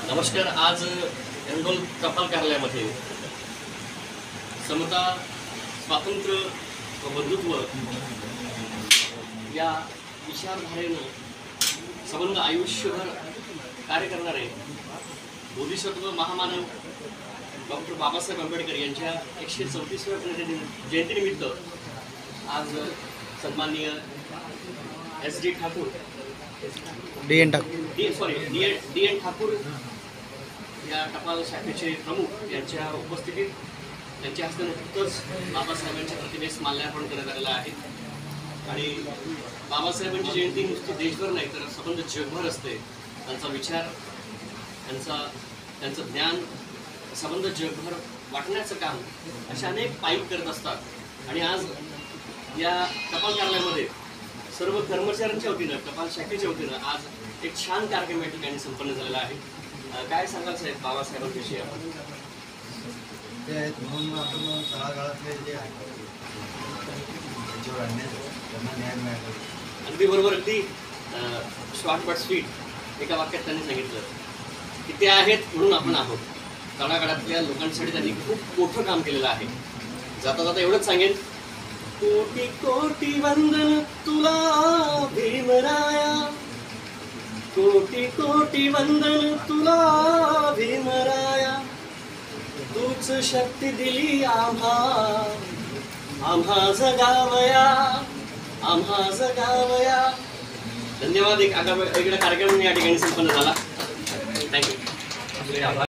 नमस्कार. आज एंडोल टपाल कार्यालयामध्ये समता, स्वातंत्र्य व बंधुत्व या विचारधारेनं संबंध आयुष्यभर कार्य करणारे बोधिसत्व महामानव डॉक्टर बाबासाहेब आंबेडकर यांच्या 134व्या जयंतीनिमित्त आज सन्माननीय SD Thakur D N Thakur या टपाल शाखेचे प्रमुख यांच्या उपस्थितीत त्यांच्या हस्ते नुकतंच बाबासाहेबांच्या प्रतिमेस माल्यार्पण करण्यात आलेलं आहे. आणि बाबासाहेबांची जयंती नुसती देशभर नाही तर संबंध जगभर असते. त्यांचा विचार, त्यांचं ज्ञान संबंध जगभर वाटण्याचं काम अशा अनेक पाईप करत असतात. आणि आज या टपाल कार्यालयामध्ये सर्व कर्मचाऱ्यांच्या वतीनं, टपाल शाखेच्या वतीनं आज एक छान कार्यक्रम या ठिकाणी संपन्न झालेला आहे. काय सांगाल साहेब बाबासाहेबांविषयी आपण? ते आहेत म्हणून आपण तळागाळातले जे आहेत त्यांच्यावर त्यांना न्याय मिळाला. अगदी बरोबर. अगदी शॉर्ट बट स्वीट एका वाक्यात त्यांनी सांगितलं की ते आहेत म्हणून आपण आहोत. तळागाळातल्या लोकांसाठी त्यांनी खूप मोठं काम केलेलं आहे. जाता जाता एवढंच सांगेन, कोटी कोटी वंदन तुला भीमराया, कोटी कोटी वंदन तुला भीमराया, तूच शक्ती दिली आम्हा जगावया, आम्हा जगावया. धन्यवाद. एक आगळा कार्यक्रम या ठिकाणी संपन्न झाला. थँक्यू.